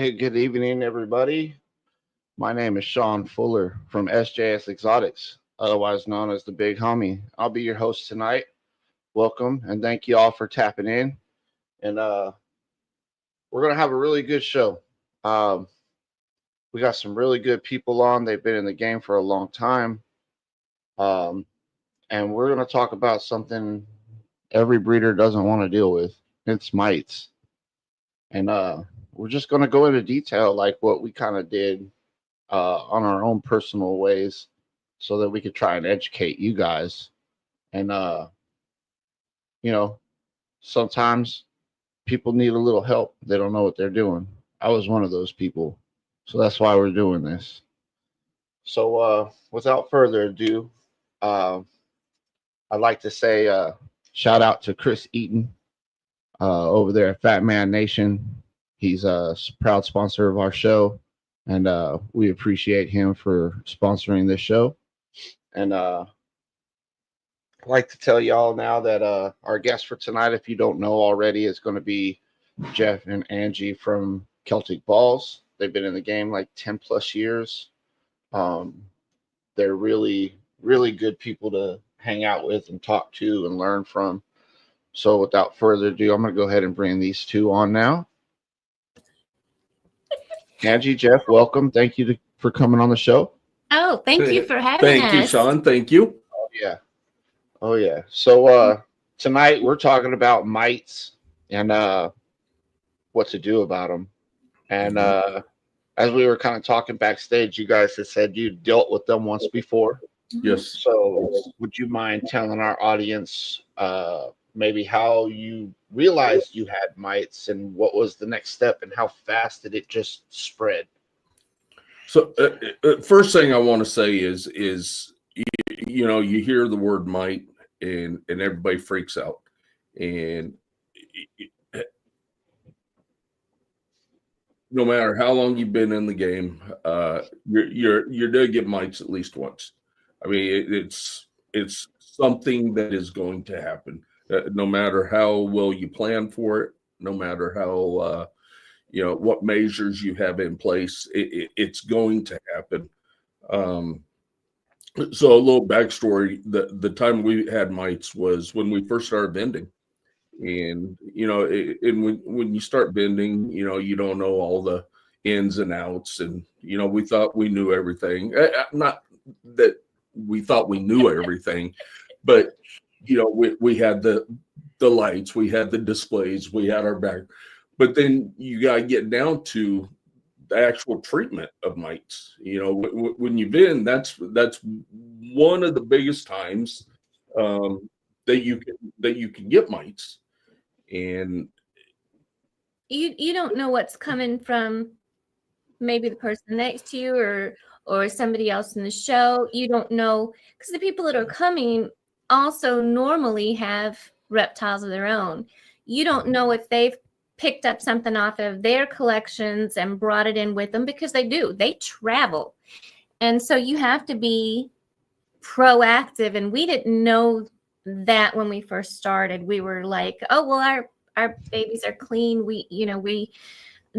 Hey, good evening, everybody. My name is Shawn Fuller from SJS Exotics, otherwise known as the Big Homie. I'll be your host tonight. Welcome and thank you all for tapping in. And we're gonna have a really good show. Um, we got some really good people on. They've been in the game for a long time, um, and we're gonna talk about something every breeder doesn't want to deal with. It's mites, and we're just gonna go into detail like what we kind of did on our own personal ways so that we could try and educate you guys. And, you know, sometimes people need a little help. They don't know what they're doing. I was one of those people. So that's why we're doing this. So without further ado, uh, I'd like to say shout out to Chris Eaton over there at Fat Man Nation. He's a proud sponsor of our show, and we appreciate him for sponsoring this show. And I'd like to tell y'all now that our guest for tonight, if you don't know already, is going to be Jeff and Angie from Celtic Balls. They've been in the game like 10 plus years. They're really, really good people to hang out with and talk to and learn from. So without further ado, I'm going to go ahead and bring these two on now. Angie, Jeff, welcome. Thank you for coming on the show. Oh, thank you for having us. Thank you, Shawn. Thank you. Oh, yeah. Oh, yeah. So tonight we're talking about mites and what to do about them. And as we were kind of talking backstage, you guys had said you dealt with them once before. Yes. So would you mind telling our audience maybe how you realized you had mites and what was the next step and how fast did it just spread? So first thing I want to say is you hear the word mite and everybody freaks out, and no matter how long you've been in the game, you're gonna get mites at least once. I mean, it's something that is going to happen. No matter how well you plan for it, no matter how what measures you have in place, it's going to happen. So a little backstory: the time we had mites was when we first started vending, and when you start vending, you don't know all the ins and outs, and we thought we knew everything. Not that we thought we knew everything, but we had the lights, we had the displays, we had our back, but then you got to get down to the actual treatment of mites. When you've been, that's one of the biggest times that you can get mites, and you don't know what's coming from maybe the person next to you or somebody else in the show. You don't know, because the people that are coming also normally have reptiles of their own. You don't know if they've picked up something off of their collections and brought it in with them, because they travel. And so you have to be proactive. And we didn't know that when we first started. We were like, oh, well, our babies are clean. We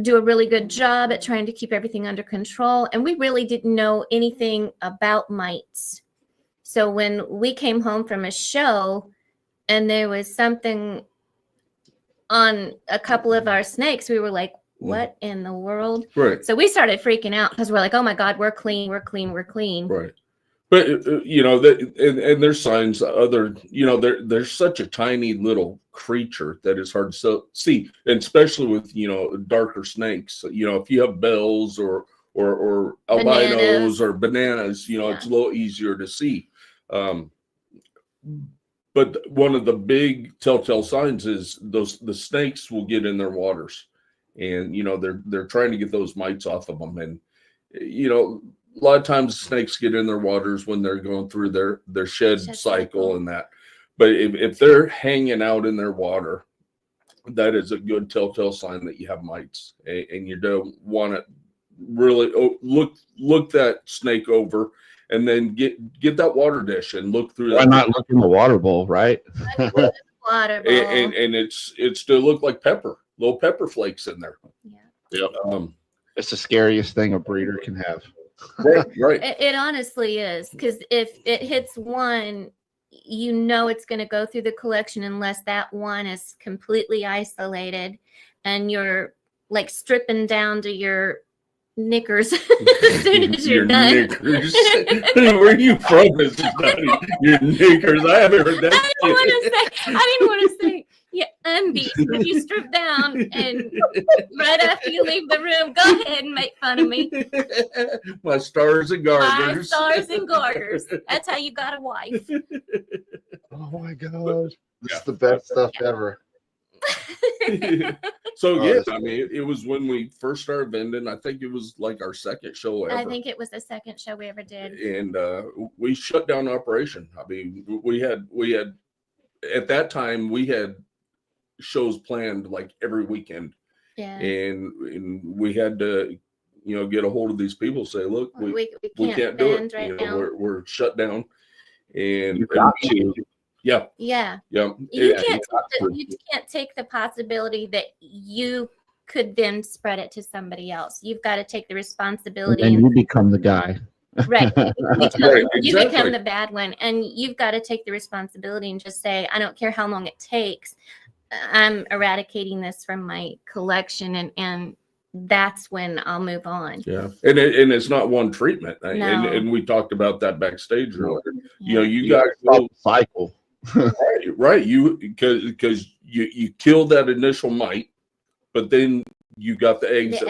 do a really good job at trying to keep everything under control. And we really didn't know anything about mites. So when we came home from a show and there was something on a couple of our snakes, we were like, what in the world? Right. So we started freaking out because we're like, oh my God, we're clean. Right. But and there's signs. There's such a tiny little creature that is hard to see, and especially with darker snakes. If you have bells or albinos or bananas, it's a little easier to see. But one of the big telltale signs is the snakes will get in their waters, and they're trying to get those mites off of them, and a lot of times snakes get in their waters when they're going through their shed cycle and that. But if they're hanging out in their water, that is a good telltale sign that you have mites, and you don't want to really look that snake over, and then get that water dish and look through. Why not look in the water bowl, right? Water bowl. And it's to look like little pepper flakes in there. Yeah. Yep. It's the scariest thing a breeder can have. Right. It honestly is, because if it hits one, you know it's going to go through the collection unless that one is completely isolated and you're like stripping down to your knickers as soon as you're done. Knickers. Where are you from, Mrs. Dottie? Your knickers. I haven't heard that. I didn't want to say yeah, undies. If you strip down and right after you leave the room, go ahead and make fun of me. My stars and garters. My stars and garters. That's how you got a wife. Oh my gosh. This is the best stuff ever. So yes, I mean, it was when we first started vending. I think it was like our second show ever. I think it was the second show we ever did. And we shut down operation. I mean, we had at that time we had shows planned like every weekend. Yeah. And we had to, get a hold of these people, say, look, we can't do it. Right now. We're shut down. And You got to. Yeah. Yeah. Yeah. You can't take the possibility that you could then spread it to somebody else. You've got to take the responsibility. And you become the guy. Right. You Exactly. become the bad one. And you've got to take the responsibility and just say, I don't care how long it takes. I'm eradicating this from my collection, and that's when I'll move on. Yeah. And it's not one treatment. No. And we talked about that backstage earlier. Yeah. You got to stop the cycle. right. Because you kill that initial mite, but then you got the eggs that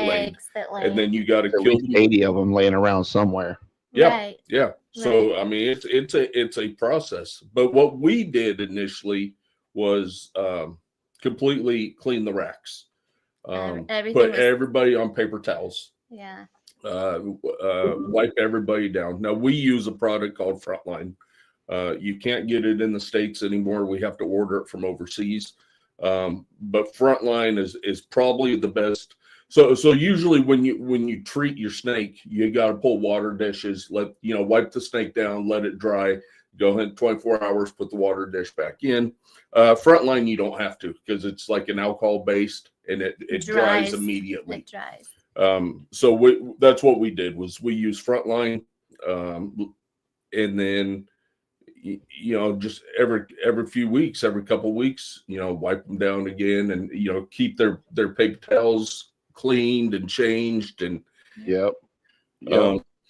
lay. And then you got to kill 80 of them laying around somewhere. Yeah. Right. Yeah. So Right. I mean, it's a process. But what we did initially was completely clean the racks. Everything Put was- everybody on paper towels. Yeah. Wipe everybody down. Now we use a product called Frontline. You can't get it in the States anymore. We have to order it from overseas. But Frontline is probably the best. So usually when you treat your snake, you got to pull water dishes, wipe the snake down, let it dry, go ahead 24 hours, put the water dish back in. Frontline, you don't have to, because it's like an alcohol based and it dries immediately. It dries. So that's what we did was we used Frontline, and then just every few weeks, every couple of weeks, wipe them down again, and keep their pigtails cleaned and changed, and Yep.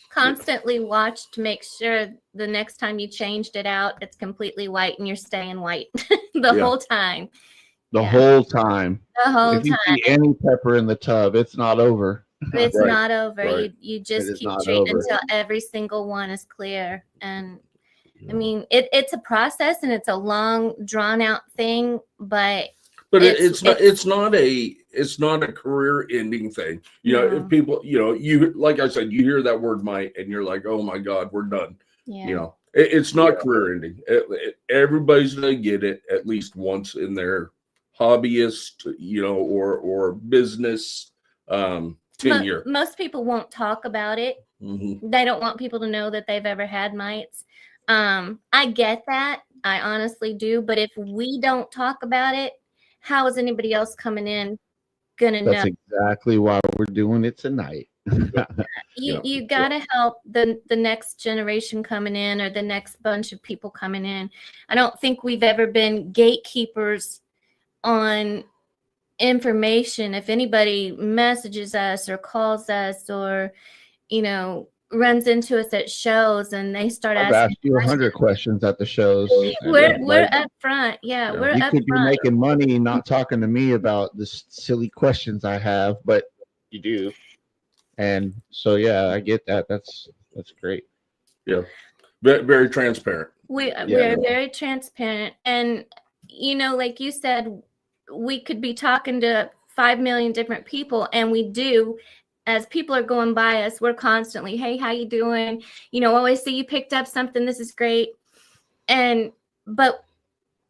Constantly watch to make sure the next time you changed it out, it's completely white and you're staying white the whole time. The whole time. The whole If you time. see any pepper in the tub, it's not over. It's Right. not over. Right. You It just is keep not treating over. until every single one is clear. And I mean, it's a process and it's a long, drawn out thing, but it's not a career ending thing. No. If people, you, like I said, you hear that word mite and you're like, oh my God, we're done. yeah. It's not career ending. Everybody's going to get it at least once in their hobbyist, or business tenure. Most people won't talk about it. Mhm. They don't want people to know that they've ever had mites. I get that. I honestly do. But if we don't talk about it, how is anybody else coming in gonna know? That's exactly why we're doing it tonight. You gotta help the next generation coming in, or the next bunch of people coming in. I don't think we've ever been gatekeepers on information. If anybody messages us or calls us or runs into us at shows and they start I've asking asked you 100 questions at the shows. we're up front. Yeah, we're You up could be front. making money not talking to me about the silly questions I have, but you do. And so, yeah, I get that. That's great. Yeah. Very, very transparent. We're very transparent. And, like you said, we could be talking to 5 million different people, and we do. As people are going by us, we're constantly, hey, how you doing? Always see you picked up something. This is great. But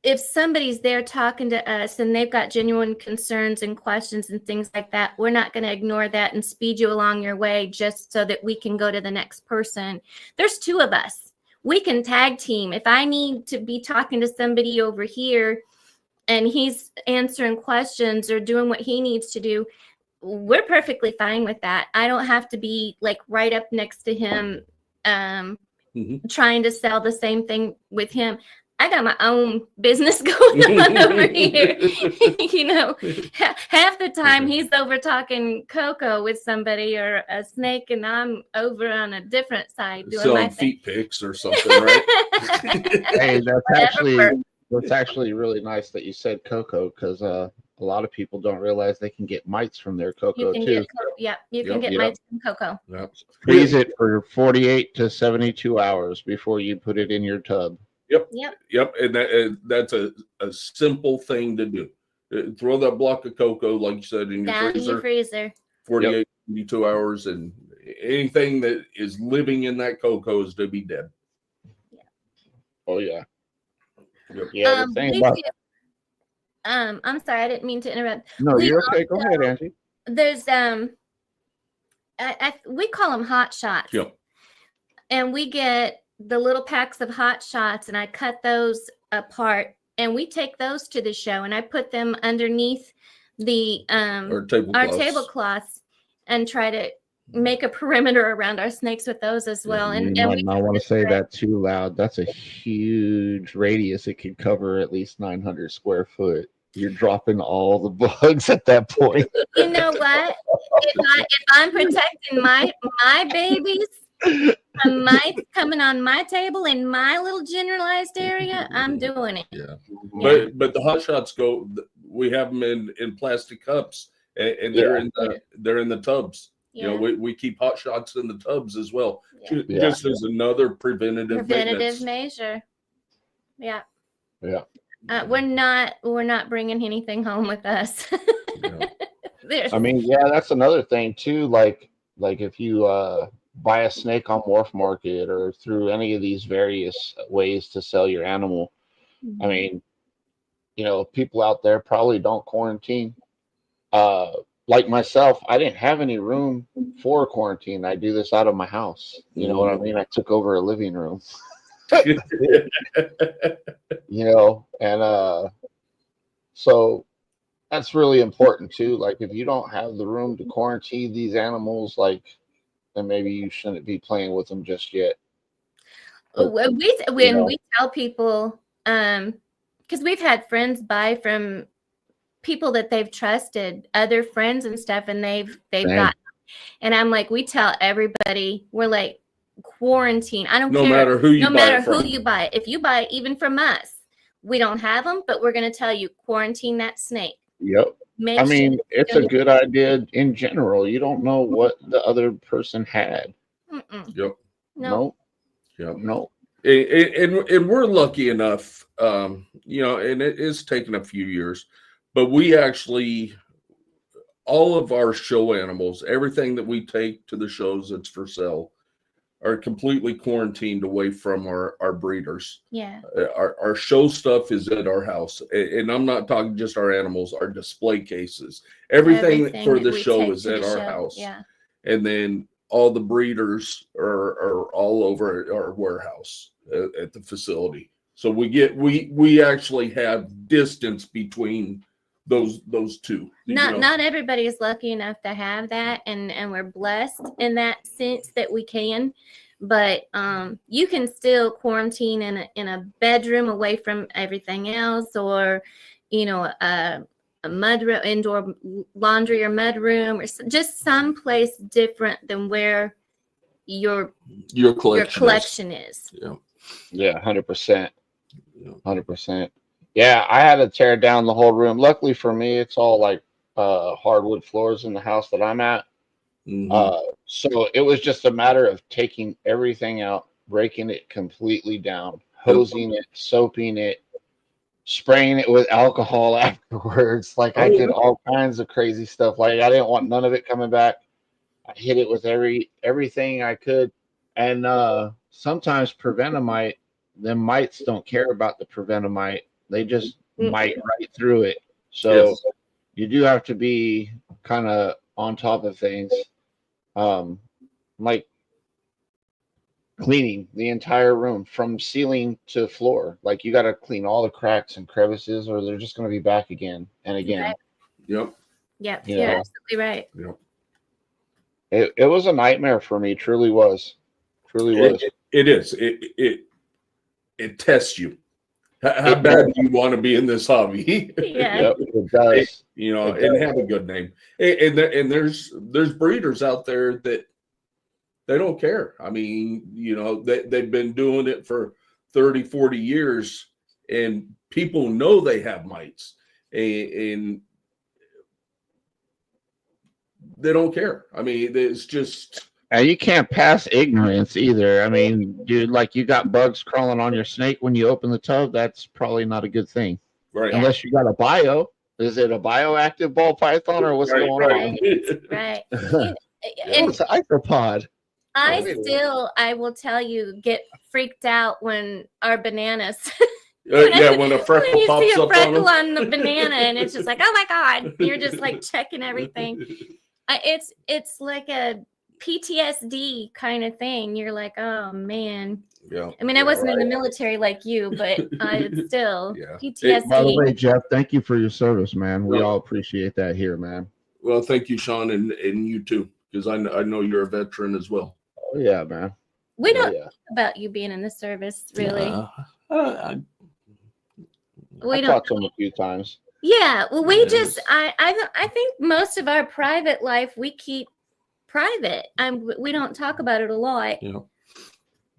if somebody's there talking to us and they've got genuine concerns and questions and things like that, we're not going to ignore that and speed you along your way just so that we can go to the next person. There's 2 of us. We can tag team. If I need to be talking to somebody over here and he's answering questions or doing what he needs to do, we're perfectly fine with that. I don't have to be like right up next to him, trying to sell the same thing with him. I got my own business going on over here. You know, half the time he's over talking cocoa with somebody or a snake, and I'm over on a different side doing selling my thing. feet pics or something, right? Hey, that's actually really nice that you said cocoa, because a lot of people don't realize they can get mites from their cocoa You can too. you can get mites from cocoa. Yep. Freeze it for 48 to 72 hours before you put it in your tub. Yep. And that's a simple thing to do. Throw that block of cocoa, like you said, in your freezer. 48, 72 hours, and anything that is living in that cocoa is to be dead. Oh yeah. Yep. Yeah. The thing about I'm sorry, I didn't mean to interrupt. No, you're okay. Go ahead, Angie. There's we call them hot shots. Yep. And we get the little packs of hot shots, and I cut those apart, and we take those to the show, and I put them underneath the our tablecloths and try to make a perimeter around our snakes with those as well. And you might we not want to say that too loud. That's a huge radius. It could cover at least 900 square foot. You're dropping all the bugs at that point. You know what? If I'm protecting my babies from mites coming on my table in my little generalized area, I'm doing it. Yeah. But the hot shots we have them in plastic cups, and they're in the tubs. You know, we keep hot shots in the tubs as well, just as another preventative measure. Yeah. Yeah. We're not bringing anything home with us. I mean, that's another thing too. Like if you buy a snake on Wharf Market or through any of these various ways to sell your animal, I mean, you know, people out there probably don't quarantine. Like myself, I didn't have any room for quarantine. I do this out of my house. You know what I mean? I took over a living room. You know, and so that's really important too. Like if you don't have the room to quarantine these animals, like then maybe you shouldn't be playing with them just yet. But, we tell people, because we've had friends buy from people that they've trusted, other friends and stuff, and they've got, and I'm like, we tell everybody, we're like, quarantine. I don't care. No matter who you buy it. If you buy it even from us, we don't have them, but we're going to tell you, quarantine that snake. Yep. I mean, it's a good idea in general. You don't know what the other person had. Yep. No. Yep. No. And we're lucky enough, you know, and it is taking a few years, but we actually, all of our show animals, everything that we take to the shows that's for sale, are completely quarantined away from our breeders. Yeah. Our show stuff is at our house. And I'm not talking just our animals, our display cases. Everything for the show is at our house. Yeah. And then all the breeders are all over our warehouse at the facility. So we actually have distance between those two. Not everybody is lucky enough to have that, and we're blessed in that sense that we can, but you can still quarantine in a bedroom away from everything else, or you know, a mud room, indoor laundry or mud room, or just someplace different than where your collection is. Yeah, 100%. 100%. Yeah, I had to tear down the whole room. Luckily for me, it's all like hardwood floors in the house that I'm at. So it was just a matter of taking everything out, breaking it completely down, hosing it, soaping it, spraying it with alcohol afterwards. Like I did all kinds of crazy stuff. Like I didn't want none of it coming back. I hit it with everything I could. And sometimes preventamite, them mites don't care about the preventamite. They just mite right through it. So you do have to be kind of on top of things. Like cleaning the entire room from ceiling to floor. Like you got to clean all the cracks and crevices, or they're just going to be back again and again. Yep. Yep, You you're know, absolutely right. it was a nightmare for me. Truly was. Truly was. It is. It tests you. How bad do you want to be in this hobby? Yeah. Yep, it does. You know, It and does. have a good name. And there's breeders out there that they don't care. I mean, you know, they've been doing it for 30, 40 years, and people know they have mites, and they don't care. I mean, it's just. And you can't pass ignorance either. I mean, dude, like you got bugs crawling on your snake when you open the tub. That's probably not a good thing. Right. Unless you got a bio. Is it a bioactive ball python or what's going on? Right. And And it's an isopod. I will tell you, get freaked out when our bananas. Yeah, when a freckle when you pops see a up freckle on on the banana, and it's just like, oh my god, you're just like checking everything. It's like a PTSD kind of thing. You're like, oh man. Yeah. I mean, I wasn't in the military like you, but it's still PTSD. By the way, Jeff, thank you for your service, man. We all appreciate that here, man. Well, thank you, Shawn, and you too, because I know you're a veteran as well. Oh yeah, man. We don't know about you being in the service, really. We talked to him a few times. Yeah, well, we just I think most of our private life we keep private. We don't talk about it a lot. Yeah.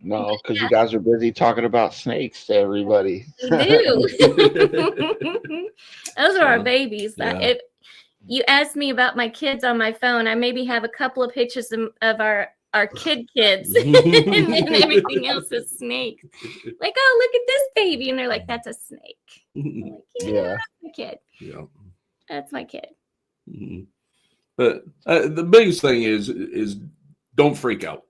No, because you guys are busy talking about snakes to everybody. We do. Those are our babies. Yeah. If you ask me about my kids on my phone, I maybe have a couple of pictures of our kids and then everything else is snakes. Like, oh, look at this baby, and they're like, that's a snake. I'm like, Yeah. that's my kid. Yeah. That's my kid. Mm-hmm. But the biggest thing is don't freak out.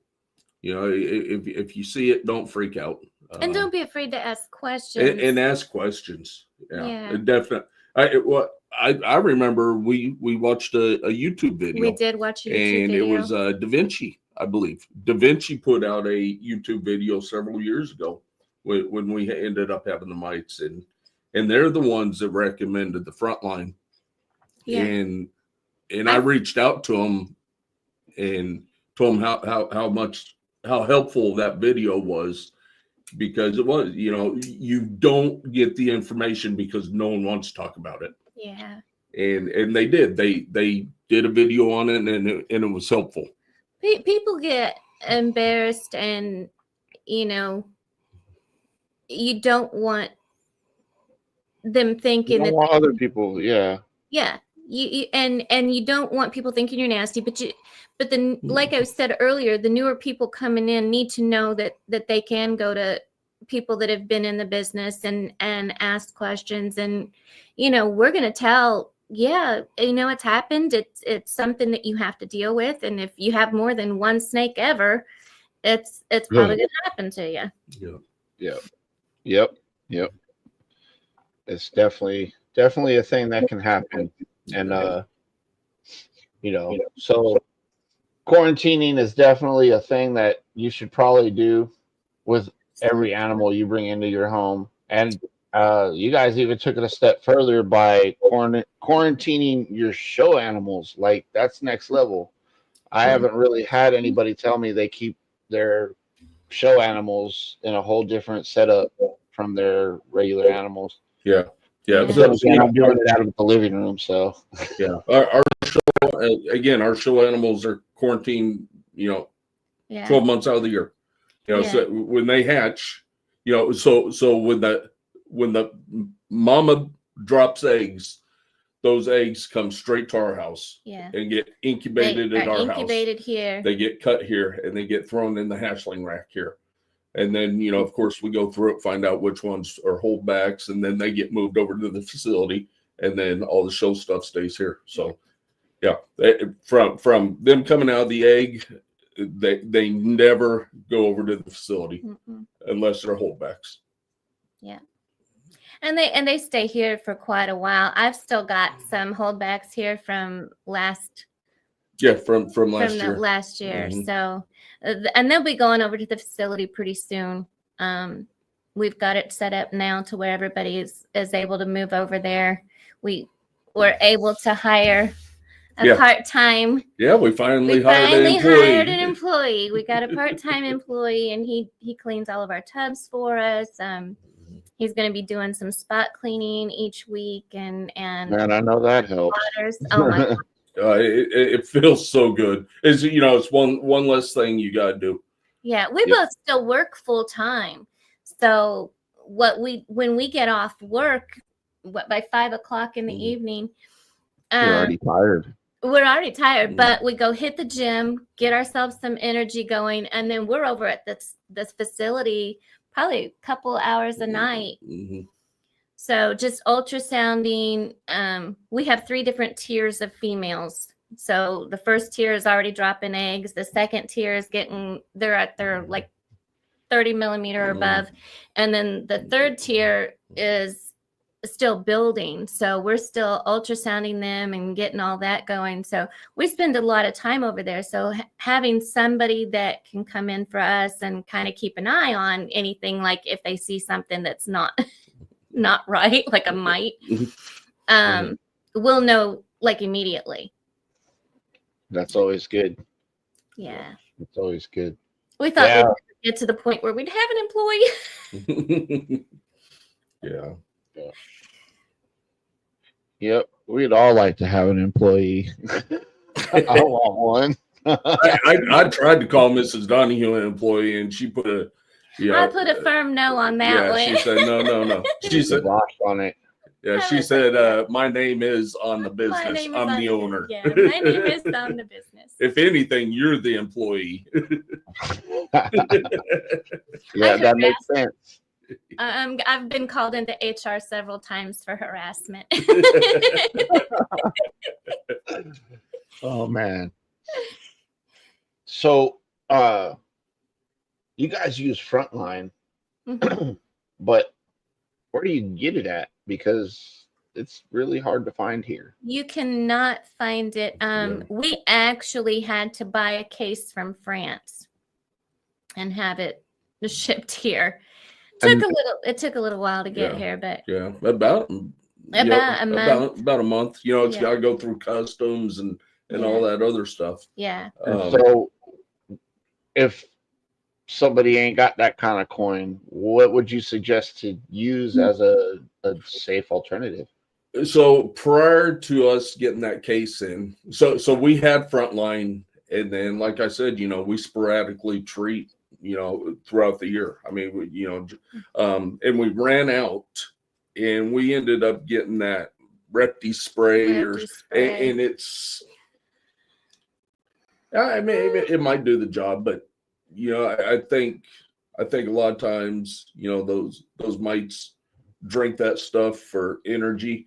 You know, if you see it, don't freak out. And don't be afraid to ask questions. And ask questions. Yeah. Definitely. I remember we watched a YouTube video. We did watch a YouTube video. And it was Da Vinci, I believe. Da Vinci put out a YouTube video several years ago when we ended up having the mites, and they're the ones that recommended the Frontline. Yeah. And I reached out to them and told them how helpful that video was, because it was, you know, you don't get the information because no one wants to talk about it. Yeah. And they did. They did a video on it, and it was helpful. People get embarrassed, and you know, you don't want them thinking You don't want other people. Yeah. Yeah. You and you don't want people thinking you're nasty, but then, like I said earlier, the newer people coming in need to know that they can go to people that have been in the business and ask questions, and you know, we're gonna tell, yeah, you know, it's happened. It's something that you have to deal with, and if you have more than one snake ever, it's probably gonna happen to you. Yep. It's definitely a thing that can happen. And you know, so quarantining is definitely a thing that you should probably do with every animal you bring into your home. And you guys even took it a step further by quarantining your show animals. Like, that's next level. I haven't really had anybody tell me they keep their show animals in a whole different setup from their regular animals. Yeah. So, I'm doing it out of the living room. So yeah, our show animals are quarantined, you know, 12 months out of the year. You know, so when they hatch, you know, so when the mama drops eggs, those eggs come straight to our house and get incubated at our house. Here. They get cut here and they get thrown in the hatchling rack here. And then, you know, of course, we go through it, find out which ones are holdbacks, and then they get moved over to the facility, and then all the show stuff stays here. So, yeah, from them coming out of the egg, they never go over to the facility unless they're holdbacks. Yeah, and they stay here for quite a while. I've still got some holdbacks here from last. Yeah, from last year. Last year. So, and they'll be going over to the facility pretty soon. We've got it set up now to where everybody is able to move over there. We were able to hire a part-time. Yeah, we finally hired an employee. We got a part-time employee, and he cleans all of our tubs for us. He's going to be doing some spot cleaning each week, and Man, I know that helps. waters. Oh my God. It feels so good. It's one less thing you got to do. Yeah, we both still work full time. So when we get off work, by 5 o'clock in the evening, You're already tired. We're already tired, but we go hit the gym, get ourselves some energy going, and then we're over at this facility probably a couple hours a night. Mm-hmm. So just ultrasounding. We have 3 different tiers of females. So the first tier is already dropping eggs. The second tier is they're at their like 30 millimeter above. And then the third tier is still building. So we're still ultrasounding them and getting all that going. So we spend a lot of time over there. So having somebody that can come in for us and kind of keep an eye on anything, like if they see something that's not right, like a mite, we'll know like immediately. That's always good. Yeah. It's always good. We thought we'd get to the point where we'd have an employee. Yeah. Yep. We'd all like to have an employee. I want one. I tried to call Mrs. Donahue an employee, and she put a I put a firm no on that one. She said no. She said on it. Yeah, she said, my name is on the business. I'm the owner. Yeah, my name is on the business. If anything, you're the employee. Yeah, that makes sense. I've been called into HR several times for harassment. Oh, man. So, you guys use Frontline, but where do you get it at? Because it's really hard to find here. You cannot find it. We actually had to buy a case from France and have it shipped here. It took a little while to get here, but about a month. About a month. It's got to go through customs and all that other stuff. Yeah. So if somebody ain't got that kind of coin, what would you suggest to use as a safe alternative? So prior to us getting that case in, so we had Frontline, and then like I said, we sporadically treat, throughout the year. I mean, and we ran out, and we ended up getting that reptile spray, and it's, I mean, it might do the job, but I think a lot of times, those mites drink that stuff for energy,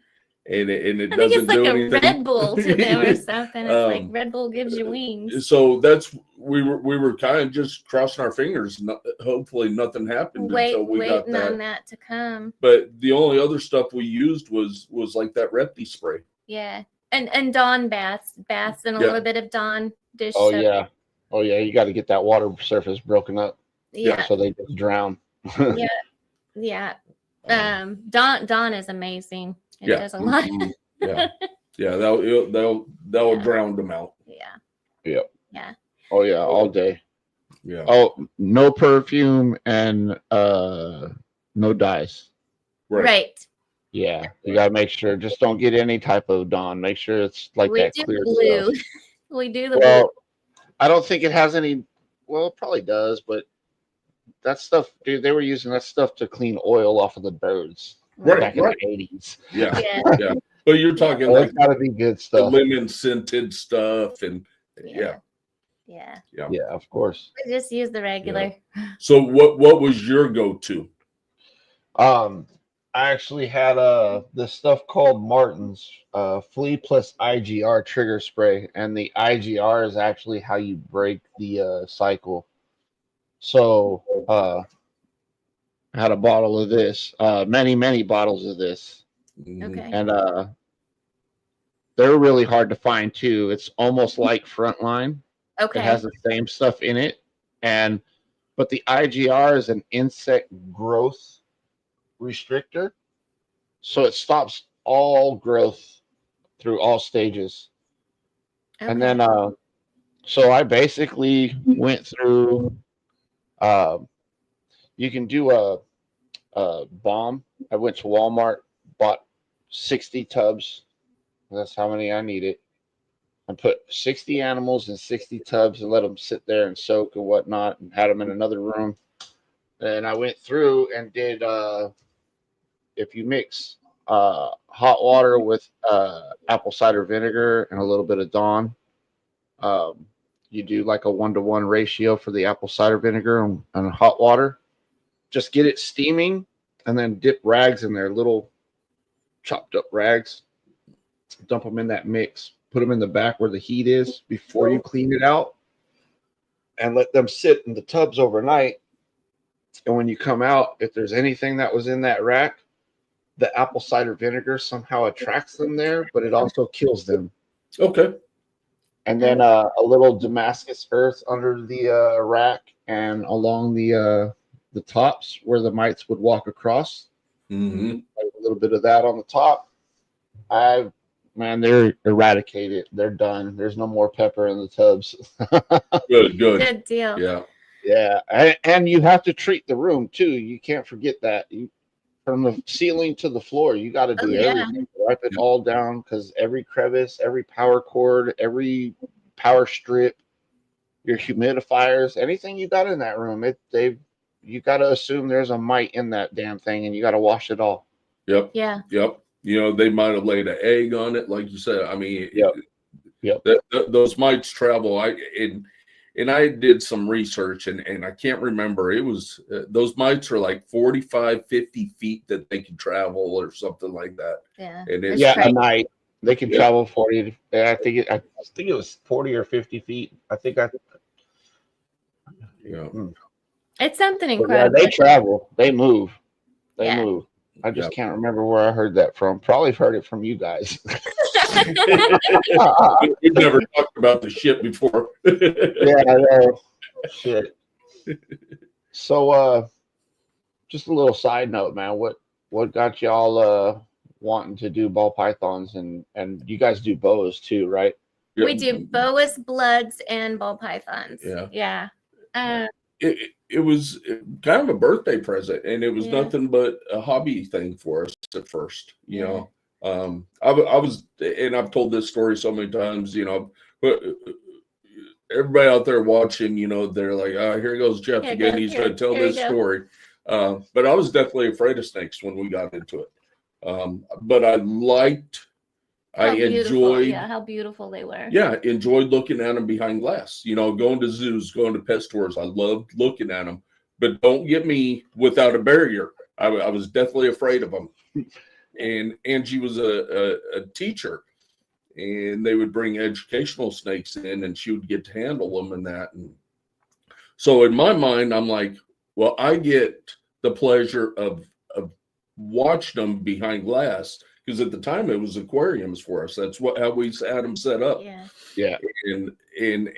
and it doesn't it's like do a anything. Red Bull to them or something. It's like Red Bull gives you wings. So we were kind of just crossing our fingers. Hopefully nothing happened until we got that. On that to come. But the only other stuff we used was like that reptile spray. Yeah, and Dawn baths and a little bit of Dawn dish soap. Oh yeah, you got to get that water surface broken up. Yeah, so they just drown. yeah. Dawn is amazing. It does a lot. That'll drown them out. Yeah. Oh yeah, all day. Yeah. Oh, no perfume and no dyes. Right. Yeah, you gotta make sure. Just don't get any type of Dawn. Make sure it's like that clear blue. stuff. We do the blue. I don't think it has any. Well, it probably does, but that stuff, dude, they were using that stuff to clean oil off of the birds back in the 80s. Yeah. But you're talking it's gotta be good stuff. Lemon scented stuff, and Yeah, of course. We just use the regular. So what was your go-to? I actually had this stuff called Martin's Flea plus IGR trigger spray, and the IGR is actually how you break the cycle. So I had a bottle of this, many bottles of this. Okay. And they're really hard to find too. It's almost like Frontline. Okay. It has the same stuff in it, but the IGR is an insect growth restrictor, so it stops all growth through all stages. And then so I basically went through. You can do a bomb. I went to Walmart, bought 60 tubs. That's how many I needed. I put 60 animals in 60 tubs and let them sit there and soak and whatnot, and had them in another room. And I went through and did. If you mix hot water with apple cider vinegar and a little bit of Dawn, you do like a 1-to-1 ratio for the apple cider vinegar and hot water. Just get it steaming and then dip rags in there, little chopped up rags. Dump them in that mix. Put them in the back where the heat is before you clean it out, and let them sit in the tubs overnight. And when you come out, if there's anything that was in that rack, the apple cider vinegar somehow attracts them there, but it also kills them. Okay. And then a little Damascus earth under the rack and along the tops where the mites would walk across. Mm-hmm. Like a little bit of that on the top. Man, they're eradicated. They're done. There's no more pepper in the tubs. Good. Good deal. Yeah. Yeah, and you have to treat the room too. You can't forget that. From the ceiling to the floor, you got to do everything. Wipe it all down, because every crevice, every power cord, every power strip, your humidifiers, anything you got in that room, you got to assume there's a mite in that damn thing, and you got to wash it all. Yep. Yeah. Yep. You know, they might have laid an egg on it, like you said. I mean, Yep. Those mites travel. And I did some research, and I can't remember. It was those mites are like 45, 50 feet that they can travel or something like that. Yeah. And a night they can travel 40. I think it was 40 or 50 feet. It's something incredible. Yeah, they travel. They move. They Yeah. move. I just can't remember where I heard that from. Probably heard it from you guys. We've never talked about the shit before. Yeah, I know. Shit. So, just a little side note, man. What got y'all wanting to do ball pythons, and you guys do boas too, right? We do boas, bloods, and ball pythons. Yeah. Yeah. It was kind of a birthday present, and it was nothing but a hobby thing for us at first. You know, I was, and I've told this story so many times. You know, but everybody out there watching, you know, they're like, "Oh, here goes Jeff again. He's going to tell this story." But I was definitely afraid of snakes when we got into it. But I enjoyed how beautiful they were. Yeah, enjoyed looking at them behind glass. You know, going to zoos, going to pet stores. I loved looking at them. But don't get me without a barrier. I was definitely afraid of them. And Angie was a teacher, and they would bring educational snakes in, and she would get to handle them and that. And so in my mind, I'm like, well, I get the pleasure of watching them behind glass. Because at the time it was aquariums for us. That's how we had them set up. Yeah. And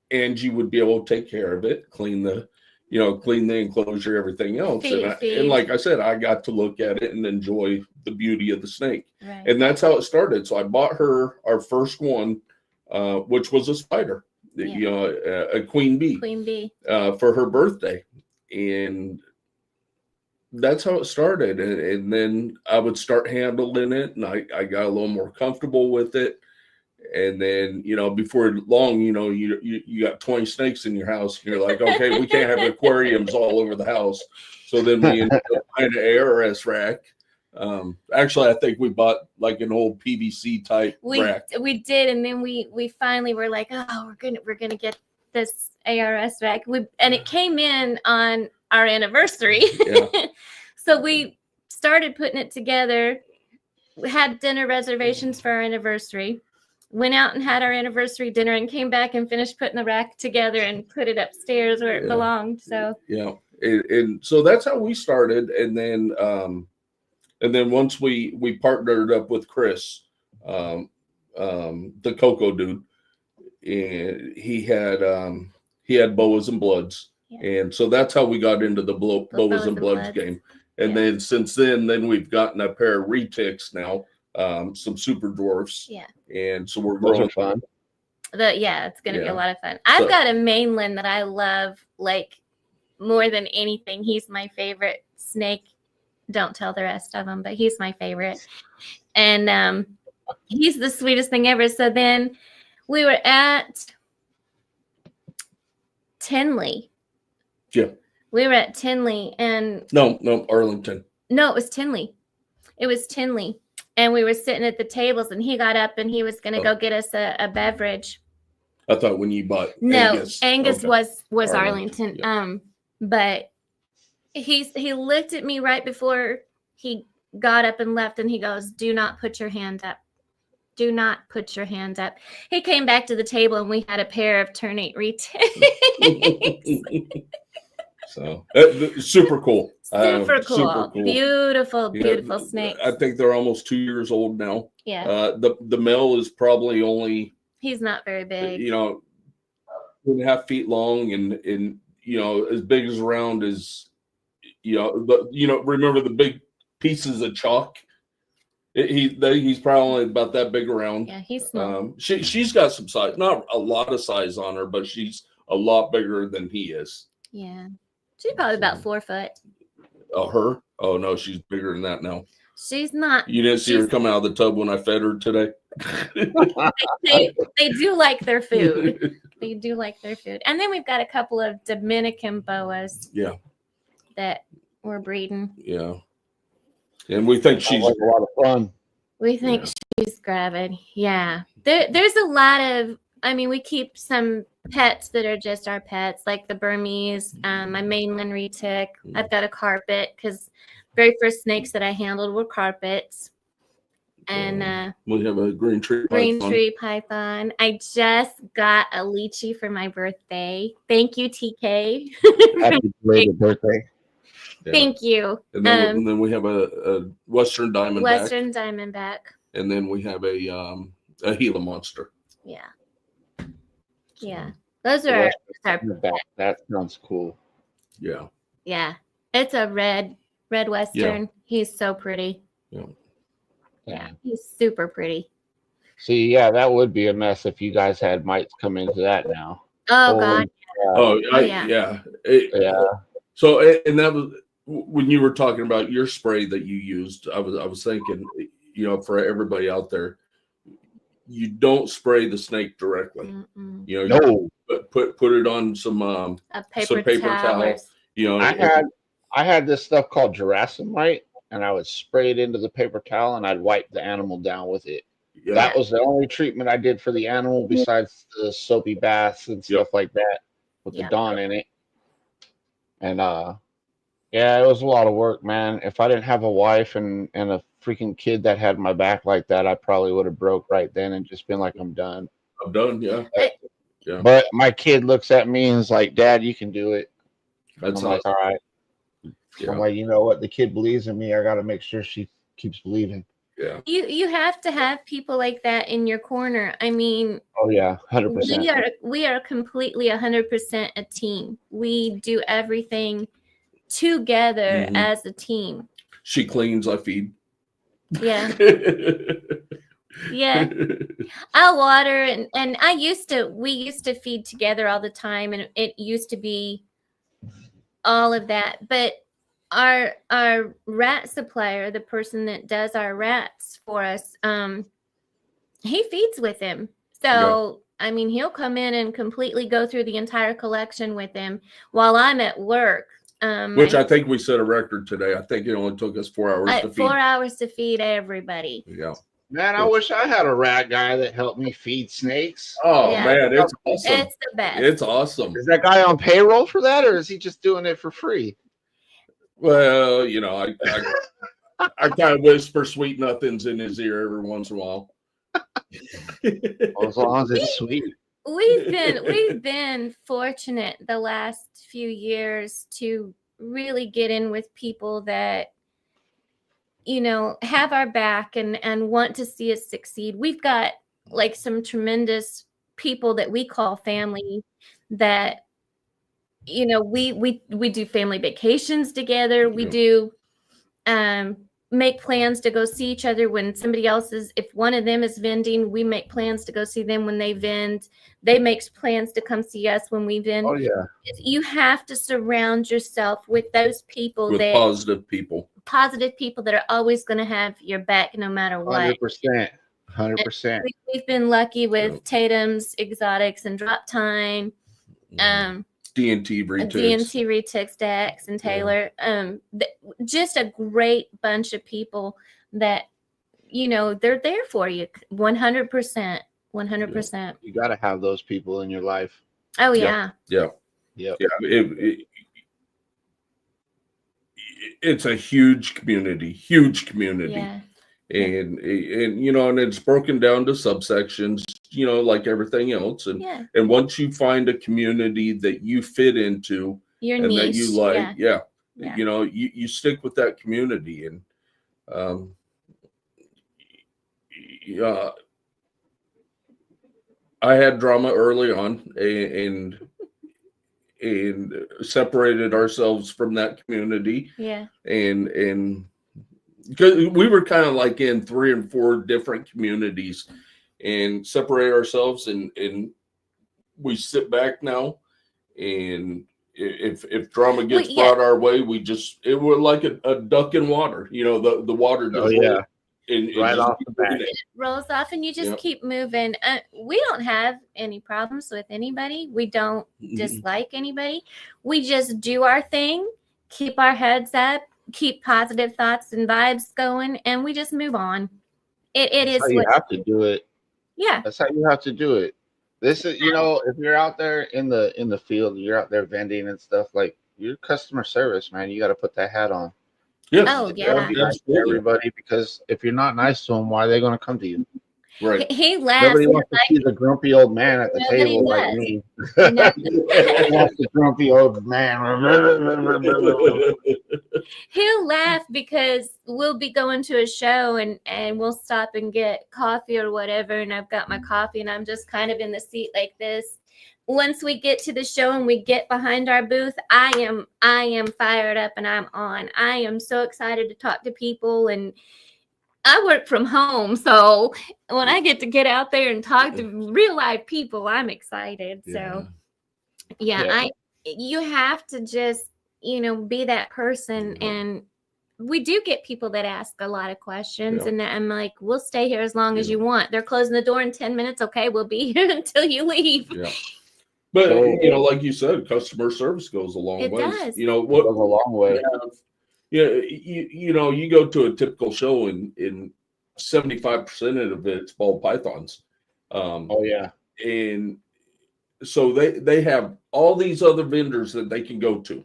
Angie would be able to take care of it, clean the enclosure, everything else. And like I said, I got to look at it and enjoy the beauty of the snake. Right. And that's how it started. So I bought her our first one, which was a spider, you know, a queen bee. For her birthday. And that's how it started. And then I would start handling it, and I got a little more comfortable with it. And then, you know, before long, you know, you got 20 snakes in your house, and you're like, okay, we can't have aquariums all over the house. So then we ended up buying an ARS rack. Actually, I think we bought like an old PVC type rack. We did, and then we finally were like, oh, we're gonna get this ARS rack. And it came in on our anniversary. Yeah. So we started putting it together. We had dinner reservations for our anniversary. Went out and had our anniversary dinner, and came back and finished putting the rack together and put it upstairs where it belonged. So and so that's how we started. And then once we partnered up with Chris, the Coco dude, and he had boas and bloods. And so that's how we got into the boas and bloods game. And then since then we've gotten a pair of retics now, some super dwarfs. Yeah. And so we're growing. Those are fun. It's gonna be a lot of fun. I've got a mainland that I love like more than anything. He's my favorite snake. Don't tell the rest of them, but he's my favorite. And he's the sweetest thing ever. So then we were at Tinley. Yeah. We were at Tinley and No, Arlington. No, it was Tinley. It was Tinley. And we were sitting at the tables and he got up and he was going to go get us a beverage. I thought when you bought Angus okay. was Arlington. Yeah. But he looked at me right before he got up and left and he goes, "Do not put your hand up. Do not put your hand up." He came back to the table and we had a pair of Ternate retakes. So super cool. Super cool. Beautiful snakes. I think they're almost 2 years old now. Yeah. The male is probably only, he's not very big. 2.5 feet long and as big as round as remember the big pieces of chalk. He's probably about that big around. Yeah, he's small. She's got some size, not a lot of size on her, but she's a lot bigger than he is. Yeah. She's probably about 4 foot. Oh, her? Oh no, she's bigger than that now. She's not. You didn't see her come out of the tub when I fed her today? they do like their food. They do like their food. And then we've got a couple of Dominican boas. Yeah. That we're breeding. Yeah. And we think she's like a lot of fun. We think she's gravid. Yeah. There's a lot of, we keep some pets that are just our pets, like the Burmese, my mainland retic. I've got a carpet because very first snakes that I handled were carpets. And we have a green tree python. I just got a lychee for my birthday. Thank you, TK. Happy belated birthday. Yeah. Thank you. And then we have a Western Diamondback. And then we have a Gila monster. Yeah. Yeah. Those are our that sounds cool. Yeah. Yeah. It's a red Western. Yeah. He's so pretty. Yeah. He's super pretty. See, that would be a mess if you guys had mites come into that now. Oh God. Yeah. So, and that was when you were talking about your spray that you used. I was thinking, for everybody out there, you don't spray the snake directly. No, but put it on some paper towel. I had this stuff called Mite, and I would spray it into the paper towel and I'd wipe the animal down with it. Yeah. That was the only treatment I did for the animal besides the soapy baths and stuff like that with the Dawn in it. And it was a lot of work, man. If I didn't have a wife and a freaking kid that had my back like that, I probably would have broke right then and just been like, I'm done. Yeah. But my kid looks at me and is like, "Dad, you can do it." That's I'm like, all right. Yeah. I'm like, you know what? The kid believes in me. I got to make sure she keeps believing. Yeah. You have to have people like that in your corner. Oh yeah, 100%. We are completely 100% a team. We do everything together as a team. She cleans, I feed. Yeah. Yeah. I'll water and we used to feed together all the time, and it used to be all of that. But our rat supplier, the person that does our rats for us, he feeds with him. So he'll come in and completely go through the entire collection with him while I'm at work. Which I think we set a record today. I think it only took us 4 hours to feed. 4 hours to feed everybody. Yeah. Man, I wish I had a rat guy that helped me feed snakes. Oh, man, it's awesome. It's the best. It's awesome. Is that guy on payroll for that, or is he just doing it for free? Well, I kind of whisper sweet nothings in his ear every once in a while. As long as it's sweet. We've been fortunate the last few years to really get in with people that have our back and want to see us succeed. We've got like some tremendous people that we call family that we do family vacations together. We do make plans to go see each other when somebody else is, if one of them is vending, we make plans to go see them when they vend. They make plans to come see us when we vend. Oh yeah. You have to surround yourself with those people, with positive people that are always going to have your back no matter what. 100%. We've been lucky with Tatum's, Exotics, and Drop Time. DNT Retics. DNT Retics, Dax, and Taylor. Just a great bunch of people that, you know, they're there for you 100%. 100%. You got to have those people in your life. Oh, yeah. Yeah. It's a huge community. Yeah. And you know, and it's broken down to subsections, you know, like everything else. And once you find a community that you fit into your and niche, that you like, you know, you stick with that community. And I had drama early on and separated ourselves from that community. Yeah. And because we were kind of like in 3 and 4 different communities and separate ourselves, and we sit back now, and if drama gets brought our way, it was like a duck in water, you know, the water just right off the bat. It rolls off and you just keep moving. We don't have any problems with anybody. We don't dislike anybody. We just do our thing, keep our heads up, keep positive thoughts and vibes going, and we just move on. It is how you have to do it. Yeah. That's how you have to do it. This is, you know, if you're out there in the field, you're out there vending and stuff, like your customer service, man, you got to put that hat on. Yes. Oh, yeah. Be nice to everybody, because if you're not nice to them, why are they going to come to you? Right. He laughs. Nobody wants to see the grumpy old man at the table like me. That's the grumpy old man. He'll laugh because we'll be going to a show and we'll stop and get coffee or whatever, and I've got my coffee and I'm just kind of in the seat like this. Once we get to the show and we get behind our booth, I am fired up and I'm on. I am so excited to talk to people, and I work from home, so when I get out there and talk to real live people, I'm excited. So you have to just, you know, be that person. And we do get people that ask a lot of questions, and I'm like, we'll stay here as long as you want. They're closing the door in 10 minutes. Okay, we'll be here until you leave. Yeah. But you know, like you said, customer service goes a long way. Does. You know what goes a long way. You know, you go to a typical show in 75% of it's ball pythons. And so they have all these other vendors that they can go to.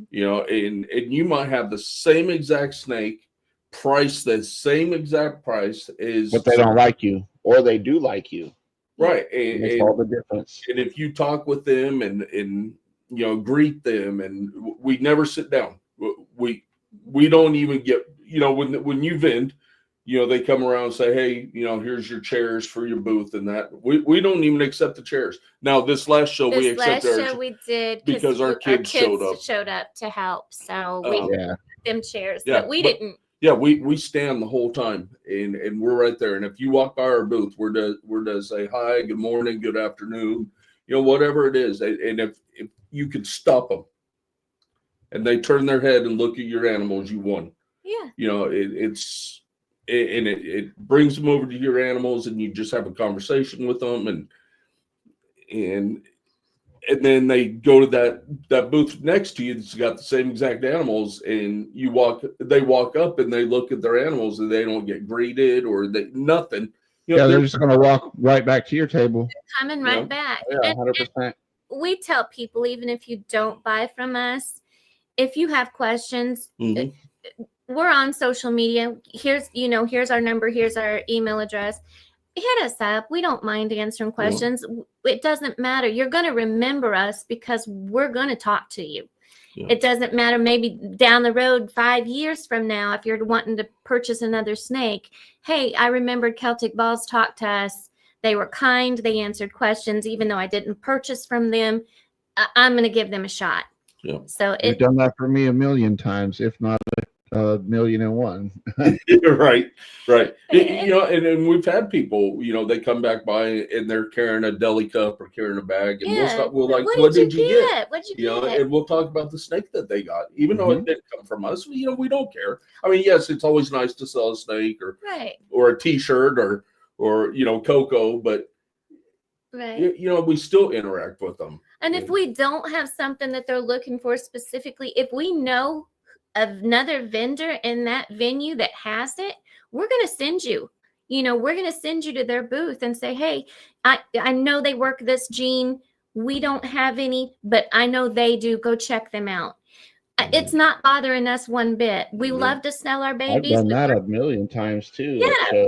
You know, and you might have the same exact snake, price the same exact price as, but they don't like you, or they do like you. Right. And all the difference. And if you talk with them and you know, greet them, and we never sit down. We don't even get, you know, when you vend, you know, they come around and say, hey, you know, here's your chairs for your booth and that. We don't even accept the chairs. Now, this last show we accepted we did because our kids showed up to help. So we gave them chairs, but we didn't. Yeah, we stand the whole time, and we're right there. And if you walk by our booth, we're to say hi, good morning, good afternoon, you know, whatever it is. And if you can stop them, and they turn their head and look at your animals, you won. Yeah. You know, it brings them over to your animals, and you just have a conversation with them, and then they go to that booth next to you that's got the same exact animals, and they walk up and they look at their animals, and they don't get greeted or nothing. You know, they're just going to walk right back to your table. Coming right back. Yeah, 100%. We tell people, even if you don't buy from us, if you have questions, we're on social media. Here's our number. Here's our email address. Hit us up. We don't mind answering questions. It doesn't matter. You're going to remember us because we're going to talk to you. It doesn't matter. Maybe down the road, 5 years from now, if you're wanting to purchase another snake, hey, I remembered Celtic Balls talked to us. They were kind. They answered questions, even though I didn't purchase from them. I'm going to give them a shot. So you've done that for me a million times, if not 1,000,001. Right. And we've had people, they come back by and they're carrying a deli cup or carrying a bag, and we'll like, what did you get? What'd you get? And we'll talk about the snake that they got, even though it didn't come from us. We don't care. I mean, yes, it's always nice to sell a snake or a T-shirt or cocoa, but we still interact with them. And if we don't have something that they're looking for specifically, if we know another vendor in that venue that has it, we're going to send you. We're going to send you to their booth and say, hey, I know they work this gene. We don't have any, but I know they do. Go check them out. It's not bothering us one bit. We love to sell our babies. I've done that 1,000,000 times too. Yeah.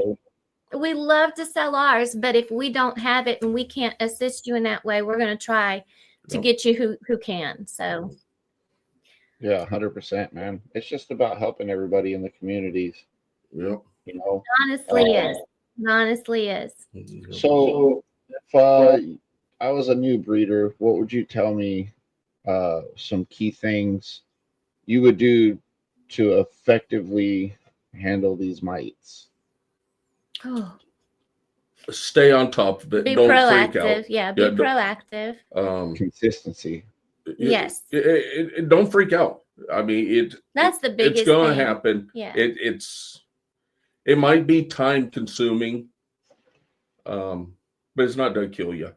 We love to sell ours, but if we don't have it and we can't assist you in that way, we're going to try to get you who can. So. Yeah, 100%, man. It's just about helping everybody in the communities. Yeah. Honestly is. So if I was a new breeder, what would you tell me some key things you would do to effectively handle these mites? Oh. Stay on top of it. Be Don't proactive. freak out. Yeah, be proactive. Consistency. Yes. Don't freak out. I mean, that's the biggest it's going to thing. happen. Yeah. It might be time consuming, but it's not going to kill you.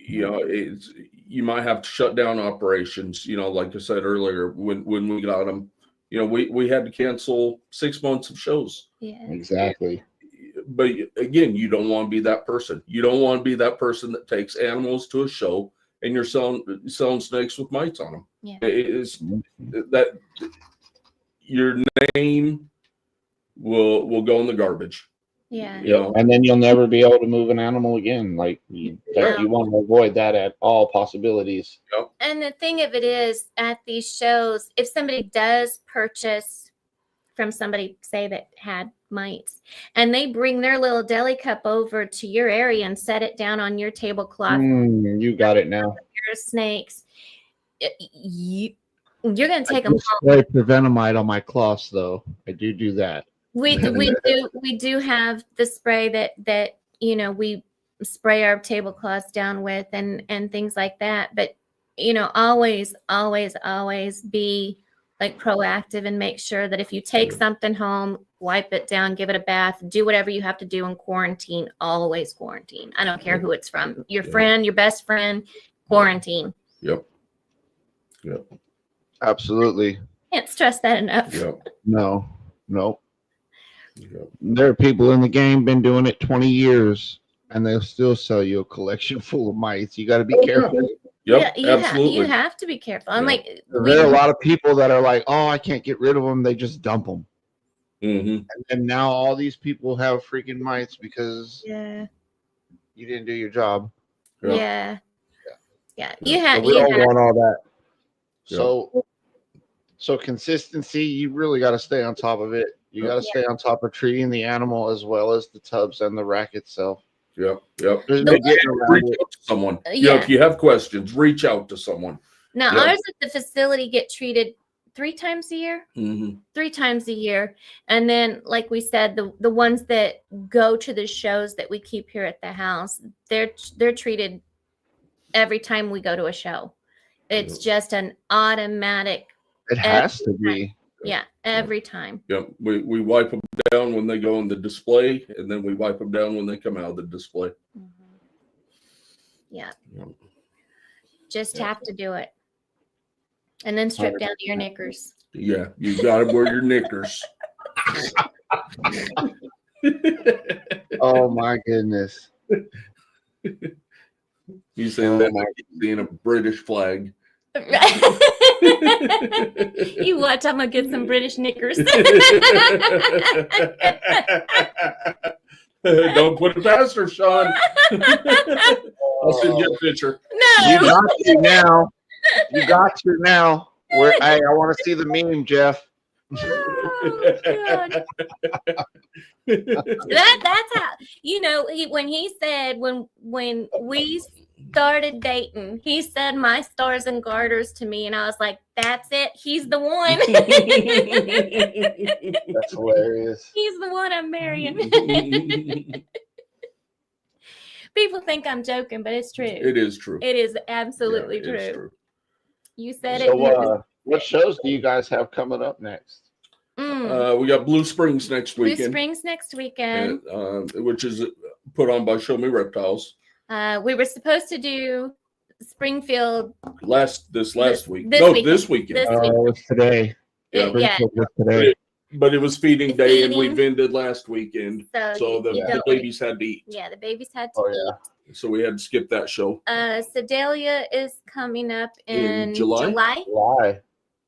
You might have to shut down operations. Like I said earlier, when we got them, we had to cancel 6 months of shows. Yeah, exactly. But again, you don't want to be that person. You don't want to be that person that takes animals to a show and you're selling snakes with mites on them. Yeah. It is that your name will go in the garbage. Yeah. And then you'll never be able to move an animal again. You want to avoid that at all possibilities. Yep. And the thing of it is, at these shows, if somebody does purchase from somebody, say, that had mites, and they bring their little deli cup over to your area and set it down on your tablecloth, you got it now. Your snakes, you're going to take them home. I prevenamide on my cloths, though. I do that. We do have the spray that we spray our tablecloths down with and things like that. But always be like proactive and make sure that if you take something home, wipe it down, give it a bath, do whatever you have to do, and quarantine. Always quarantine. I don't care who it's from. Your friend, your best friend, quarantine. Yep. Absolutely. Can't stress that enough. Yep. No. Yep. There are people in the game been doing it 20 years, and they'll still sell you a collection full of mites. You got to be careful. Yep, yeah, absolutely. You have to be careful. I'm like, there are a lot of people that are like, oh, I can't get rid of them. They just dump them. Mm-hmm. And now all these people have freaking mites because you didn't do your job. Yeah. We don't want all that. So consistency, you really got to stay on top of it. You got to stay on top of treating the animal as well as the tubs and the rack itself. Yep. Reach out to someone. If you have questions, reach out to someone. Now, ours at the facility get treated 3 times a year. Mm-hmm. 3 times a year. And then, like we said, the ones that go to the shows that we keep here at the house, they're treated every time we go to a show. It's just an automatic. It has to be. Yeah, every time. Yep. We wipe them down when they go in the display, and then we wipe them down when they come out of the display. Mm-hmm. Yeah. Just have to do it. And then strip down to your knickers. Yeah, you got to wear your knickers. Oh, my goodness. You saying that like being a British flag. You watch, I'm gonna get some British knickers. Don't put it past her, Shawn. I'll send you a picture. No, you got to now. I want to see the meme, Jeff. Oh, God. That's how, you know, when he said when we started dating, he said my stars and garters to me, and I was like, that's it, he's the one. That's hilarious. He's the one I'm marrying. People think I'm joking, but it's true. It is true. It is absolutely Yeah, it's true. You said So, it. what shows do you guys have coming up next? We got Blue Springs next Blue weekend. Springs next weekend. Which is put on by Show Me Reptiles. We were supposed to do Springfield This week. weekend. This weekend. Oh, it's today. Yeah. Today. But it was feeding day, and we vended last weekend. So the babies had to eat. Yeah, the babies had to eat. So we had to skip that show. Sedalia is coming up in July.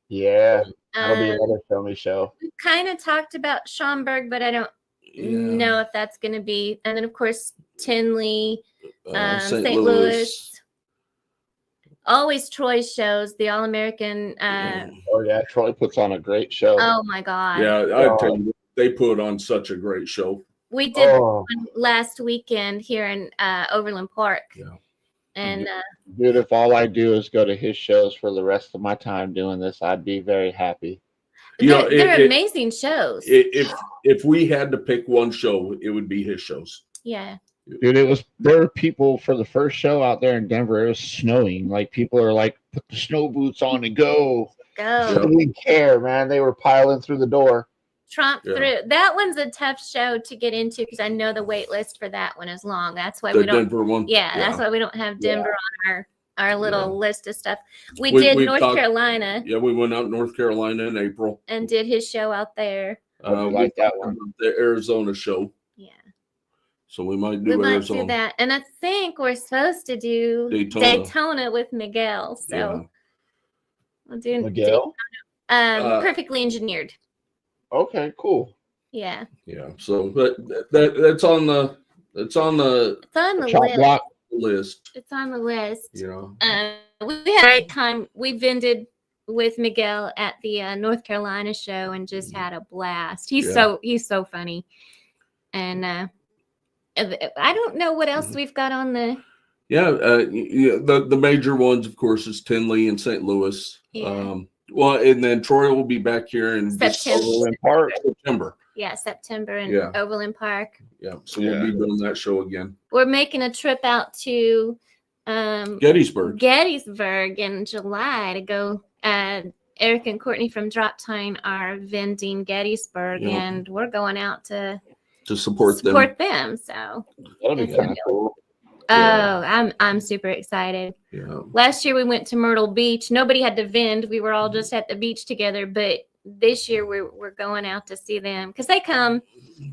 Yeah. That'll be another Show Me show. We kind of talked about Schaumburg, but I don't know if that's going to be. And then, of course, Tinley, St. Louis. Always Troy's shows, the All-American. Oh, yeah. Troy puts on a great show. Oh, my God. Yeah, I tell you, they put on such a great show. We did one last weekend here in Overland Park. Yeah. And dude, if all I do is go to his shows for the rest of my time doing this, I'd be very happy. They're amazing shows. If we had to pick one show, it would be his shows. Yeah. Dude, there were people for the first show out there in Denver. It was snowing. Like, people are like, put the snow boots on and go. Go. They didn't care, man. They were piling through the door. Tromp through. That one's a tough show to get into because I know the wait list for that one is long. That's why the we don't. Denver one. Yeah, that's why we don't have Denver on our little list of stuff. We did North Carolina. Yeah, we went out North Carolina in April and did his show out there. We like that one. The Arizona show. Yeah. So we might do Arizona. Might do that, and I think we're supposed to do Daytona with Miguel. So we'll do Miguel. Perfectly Engineered. Okay, cool. Yeah. Yeah. So, but that's on the list. It's on the list. Yeah. We had a great time. We vended with Miguel at the North Carolina show and just had a blast. He's so funny, and I don't know what else we've got on the. Yeah, the major ones, of course, is Tinley and St. Louis. Yeah. Well, and then Troy will be back here in September. Yeah, September in Overland Park. Yeah, so we'll be doing that show again. We're making a trip out to Gettysburg in July to go. Eric and Courtney from Drop Time are vending Gettysburg, and we're going out to support them. So that'll be kind of cool. Oh, I'm super excited. Yeah. Last year we went to Myrtle Beach. Nobody had to vend. We were all just at the beach together. But this year we're going out to see them because they come,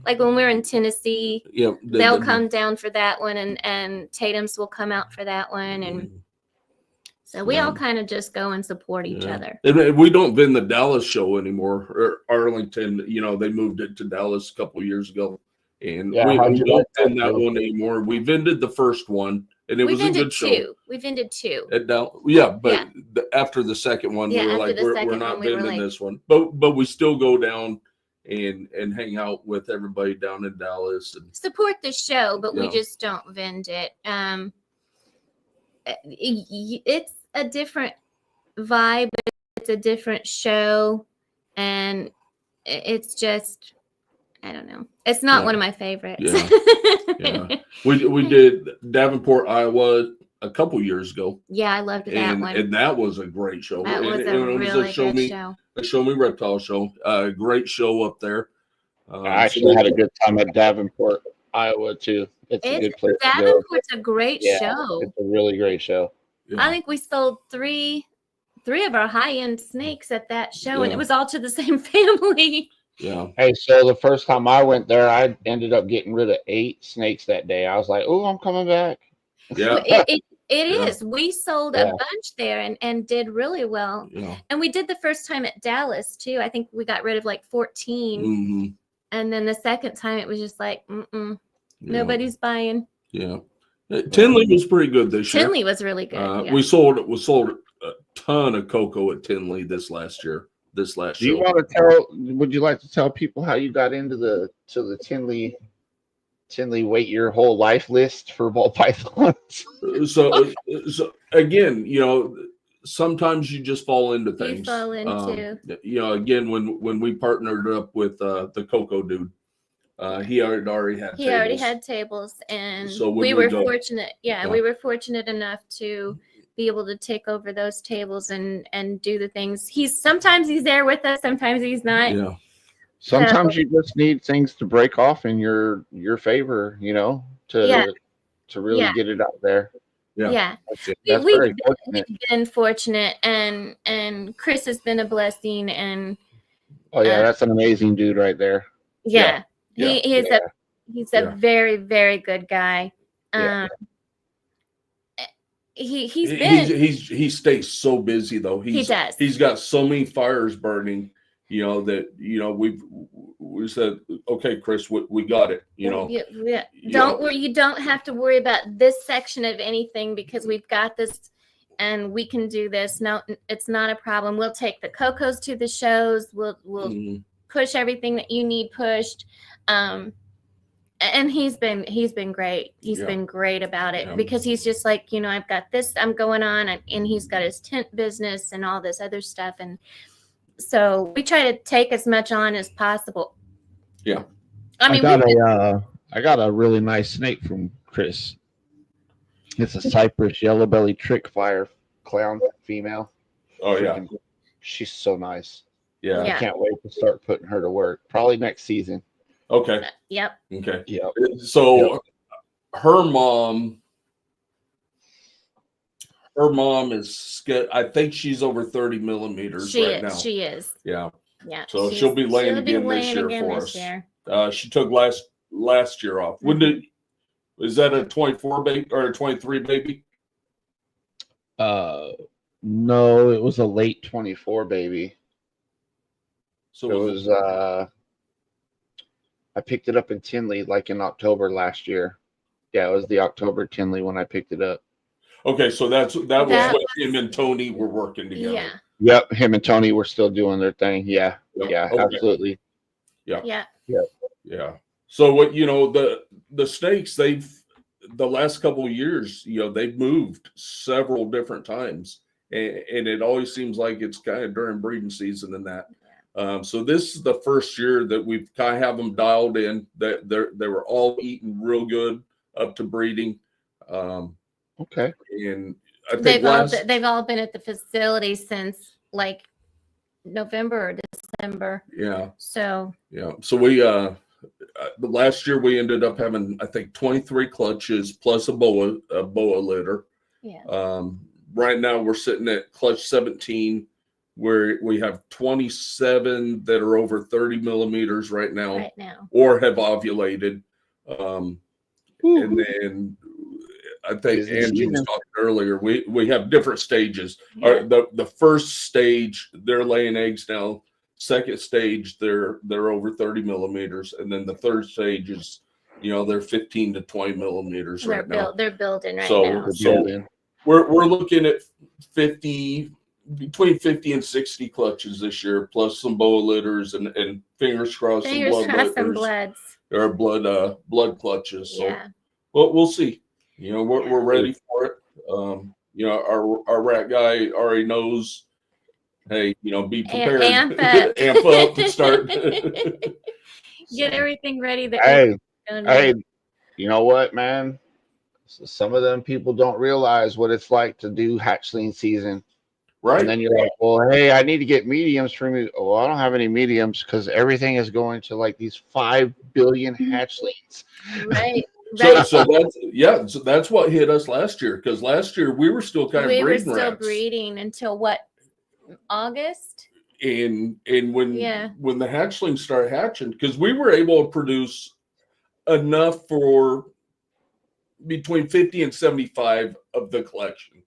like when we're in Tennessee. Yeah, they'll come down for that one, and Tatum's will come out for that one, and so we all kind of just go and support each other. And we don't vend the Dallas show anymore, or Arlington. They moved it to Dallas a couple of years ago. And we don't vend that one anymore. We vended the first one, and it was a good show. We vended two. But after the second one, we were like, we're not vending this one. But we still go down and hang out with everybody down in Dallas and support the show, but we just don't vend it. It's a different vibe. It's a different show, and it's just. I don't know. It's not one of my favorites. Yeah. We did Davenport, Iowa a couple years ago. Yeah, I loved that one. And that was a great show. That was a really good show. A Show Me Reptile show. Great show up there. I actually had a good time at Davenport, Iowa, too. It's a good place to go. Davenport's a great show. It's a really great show. Yeah. I think we sold three of our high-end snakes at that show, and it was all to the same family. Yeah. Hey, so the first time I went there, I ended up getting rid of 8 snakes that day. I was like, "Oh, I'm coming back." Yeah. It is. We sold a bunch there and did really well. Yeah. And we did the first time at Dallas too. I think we got rid of like 14. Mm-hmm. And then the second time it was just like, nobody's buying. Yeah. Tinley was pretty good this year. Tinley was really good. We sold a ton of cocoa at Tinley this last year. this last Do you show. want to tell? Would you like to tell people how you got into the Tinley weight your whole life list for ball pythons? So again, sometimes you just fall into things. You fall into. Again, when we partnered up with the Coco dude, he already had He tables. already had tables, and So we were fortunate. Yeah, we were fortunate enough to be able to take over those tables and do the things. Sometimes he's there with us, sometimes he's not. Yeah. Sometimes you just need things to break off in your favor, to really get it out there. Yeah. That's we've very fortunate. been fortunate, and Chris has been a blessing, and that's an amazing dude right there. he's a very, very good guy. He stays so busy though. He does. He's got so many fires burning, that we said, okay, Chris, we got it. Don't worry. You don't have to worry about this section of anything because we've got this, and we can do this. No, it's not a problem. We'll take the Cocos to the shows. We'll push everything that you need pushed. And he's been great. He's been great about it because he's just like, I've got this I'm going on, and he's got his tent business and all this other stuff. And so we try to take as much on as possible. Yeah. I got a really nice snake from Chris. It's a Cypress yellow belly trick fire clown female. Oh yeah. She's so nice. Yeah. I can't wait to start putting her to work. Probably next season. Okay. Yep. Okay. Yep. So her mom is, I think she's over 30 millimeters right now. She is. Yeah. Yeah. So she'll be laying again this year for us. She took last year off. Is that a 24 baby or a 23 baby? No, it was a late 24 baby. So it was I picked it up in Tinley like in October last year. Yeah, it was the October Tinley when I picked it up. Okay, so that was when him and Tony were working together. Yeah. Yep, him and Tony were still doing their thing. Yeah. Yep. Yeah, Okay. absolutely. Yeah. Yeah. Yeah. So what the snakes, the last couple of years, they've moved several different times, and it always seems like it's kind of during breeding season and that. So this is the first year that we've kind of have them dialed in. That they were all eating real good up to breeding. Okay. And I think they've all been at the facility since like November or December. Yeah. So we last year we ended up having, I think, 23 clutches plus a boa litter. Yeah. Right now we're sitting at clutch 17, where we have 27 that are over 30 millimeters right now. Or have ovulated. And then I think Angie was talking earlier, we have different stages. Yeah. The first stage, they're laying eggs now. Second stage, they're over 30 millimeters, and then the third stage is, they're 15 to 20 millimeters right now. They're building right now. So we're looking at between 50 and 60 clutches this year, plus some boa litters and fingers crossed some blood litters, blood clutches. So we'll see. We're ready for it. Our rat guy already knows. Hey, be prepared. Amp up. Amp up and start. Get everything ready. Hey, you know what, man? Some of them people don't realize what it's like to do hatchling season. Right. And then you're like, well, hey, I need to get mediums from you. Oh, I don't have any mediums because everything is going to like these 5 billion hatchlings. Right. So that's what hit us last year, because last year we were still kind of breeding rats. We were still breeding until what? August. And when the hatchlings start hatching, because we were able to produce enough for between 50 and 75 of the collection.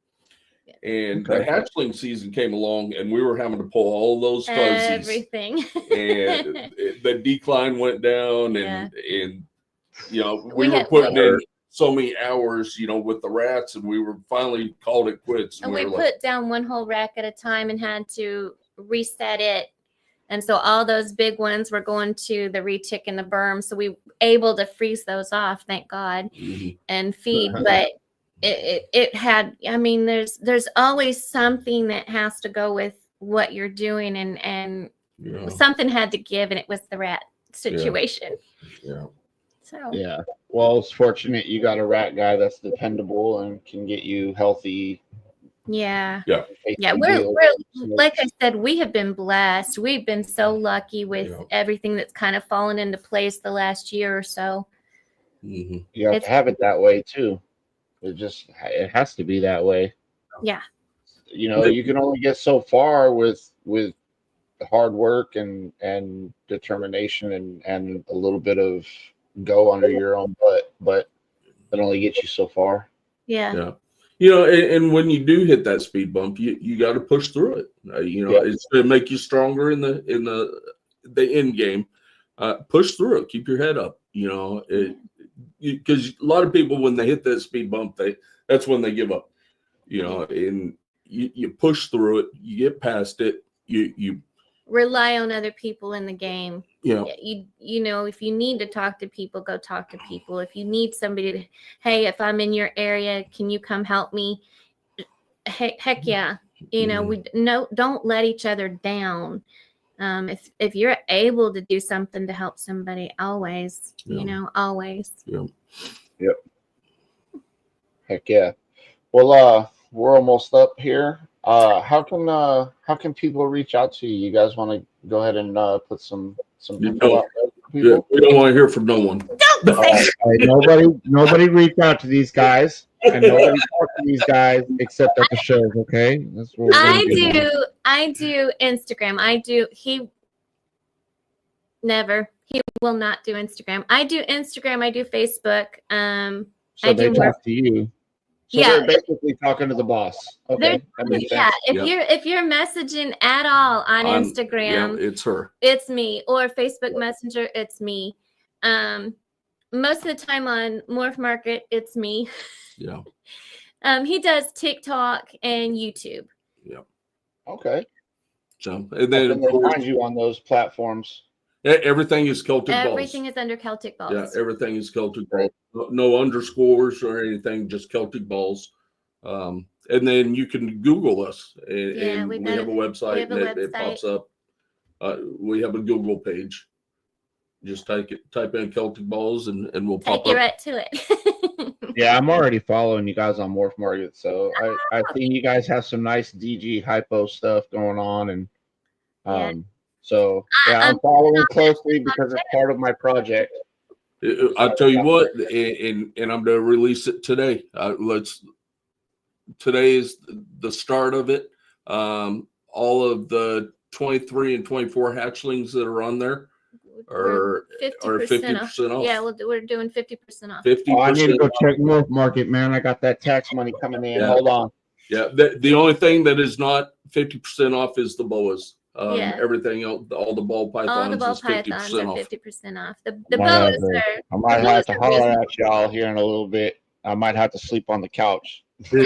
And the hatchling season came along, and we were having to pull all those fuzzies. Everything. And the decline went down, and we were putting in so many hours, with the rats, and we were finally called it quits. And we put down one whole rack at a time and had to reset it And so all those big ones were going to the retic and the berm. So we were able to freeze those off, thank God, and feed. But it had, I mean, there's always something that has to go with what you're doing, and something had to give, and it was the rat situation. So yeah. Well, it's fortunate you got a rat guy that's dependable and can get you healthy. Yeah. We're like I said, we have been blessed. We've been so lucky with everything that's kind of fallen into place the last year or so. You have to have it that way too. It has to be that way. Yeah. You know, you can only get so far with hard work and determination and a little bit of go under your own butt, but it only gets you so far. Yeah. You know, and when you do hit that speed bump, you got to push through it. You know, it's going to make you stronger in the end game. Push through it. Keep your head up. You know, because a lot of people, when they hit that speed bump, that's when they give up. You know, and you push through it. You get past it. You rely on other people in the game. Yeah. You know, if you need to talk to people, go talk to people. If you need somebody to, hey, if I'm in your area, can you come help me? Heck yeah. You know, don't let each other down. If you're able to do something to help somebody, always, you know, always. Yep. Heck yeah. Well, we're almost up here. How can people reach out to you? You guys want to go ahead and put some info out there for people? We don't want to hear from no one. Nobody reach out to these guys, and nobody talk to these guys except at the shows. Okay, that's what I do Instagram. He will not do Instagram. I do Instagram. I do Facebook. So they talk to you. So they're basically talking to the boss. Okay. If you're messaging at all on Instagram, it's her. It's me. Or Facebook Messenger, it's me. Most of the time on Morph Market, it's me. Yeah. He does TikTok and YouTube. Yeah. Okay. So and then they find you on those platforms. Everything is Celtic Balls. Everything is under Celtic Balls. Yeah, everything is Celtic Balls. No underscores or anything, just Celtic Balls. And then you can Google us. And we have a website, and it pops up. We have a Google page. Just type in Celtic Balls, and we'll pop up. Take you right to it. Yeah, I'm already following you guys on Morph Market, so I think you guys have some nice DG hypo stuff going on, and so I'm following closely because it's part of my project. I'll tell you what, and I'm going to release it today. Today is the start of it. All of the 23 and 24 hatchlings that are on there are 50% off. Yeah, we're doing 50% off. 50%. I need to go check Morph Market, man. I got that tax money coming in. Yeah. Hold on. Yeah, the only thing that is not 50% off is the boas. Everything else, all the ball pythons, is 50% off. 50% off. The boas are. I might have to holler at y'all here in a little bit. I might have to sleep on the couch. We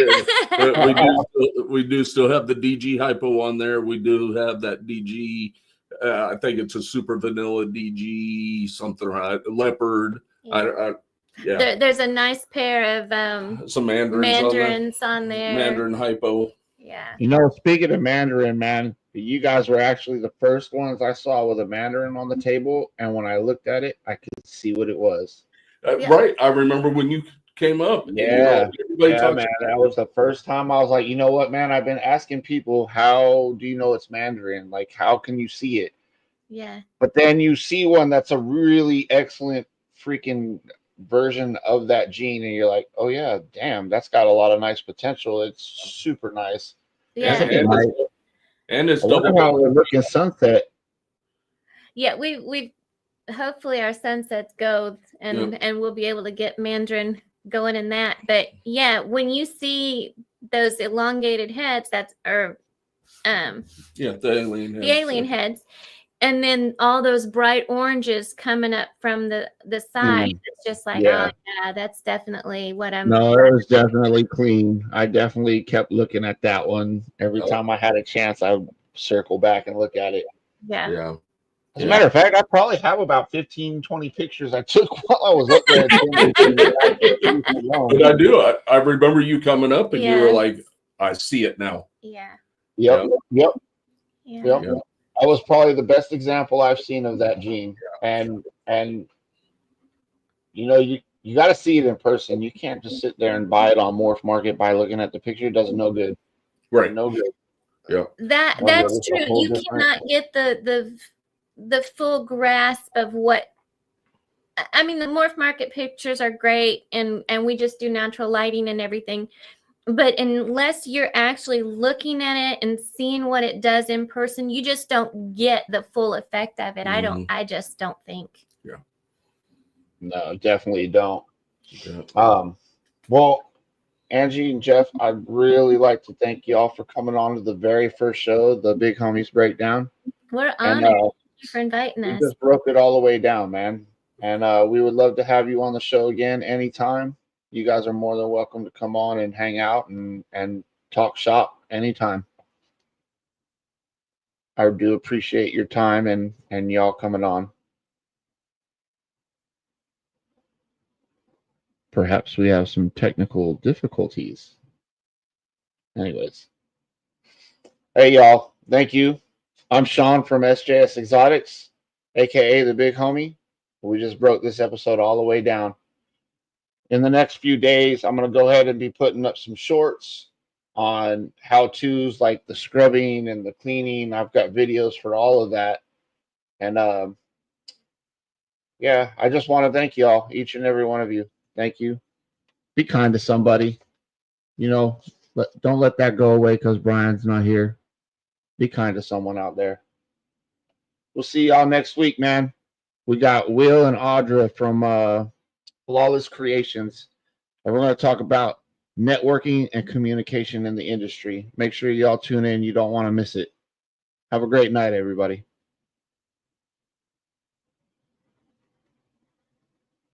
do still have the DG hypo on there. We do have that DG. I think it's a super vanilla DG something, right? Leopard. Yeah. There's a nice pair of some mandarins on there. Mandarin hypo. Yeah. You know, speaking of mandarin, man, you guys were actually the first ones I saw with a mandarin on the table, and when I looked at it, I could see what it was. Right. I remember when you came up. Yeah, man. That was the first time I was like, you know what, man? I've been asking people, how do you know it's mandarin? Like, how can you see it? Yeah. But then you see one that's a really excellent freaking version of that gene, and you're like, oh yeah, damn, that's got a lot of nice potential. It's super nice. Yeah. And it's double how we're looking sunset. Yeah, we hopefully our sunsets go, and we'll be able to get mandarin going in that. But yeah, when you see those elongated heads, the alien heads, and then all those bright oranges coming up from the side, it's just like, oh yeah, that's definitely what I'm. No, it was definitely clean. I definitely kept looking at that one every time I had a chance. I would circle back and look at it. Yeah. Yeah. As a matter of fact, I probably have about 15, 20 pictures I took while I was up there. But I do. I remember you coming up and you were Yeah. like, I see it now. Yeah. Yep. Yeah. Yep. I was probably the best example I've seen of that gene. And you know, you got to see it in person. You can't just sit there and buy it on Morph Market by looking at the picture. It does no good. Right. No good. Yeah. That's true. You cannot get the full grasp of what. I mean, the Morph Market pictures are great, and we just do natural lighting and everything. But unless you're actually looking at it and seeing what it does in person, you just don't get the full effect of it. I just don't think. Yeah. No, definitely don't. Yeah. Well, Angie and Jeff, I'd really like to thank you all for coming on to the very first show, the Big Homies Breakdown. We're honored. Thank you for inviting us. We just broke it all the way down, man. And we would love to have you on the show again anytime. You guys are more than welcome to come on and hang out and talk shop anytime. I do appreciate your time and y'all coming on. Perhaps we have some technical difficulties. Anyways. Hey, y'all. Thank you. I'm Shawn from SJS Exotics, a.k.a. the Big Homie. We just broke this episode all the way down. In the next few days, I'm going to go ahead and be putting up some shorts on how-tos like the scrubbing and the cleaning. I've got videos for all of that. And yeah, I just want to thank y'all, each and every one of you. Thank you. Be kind to somebody. You know, don't let that go away because Brian's not here. Be kind to someone out there. We'll see y'all next week, man. We got Will and Audra from Flawless Creations, and we're going to talk about networking and communication in the industry. Make sure y'all tune in. You don't want to miss it. Have a great night, everybody.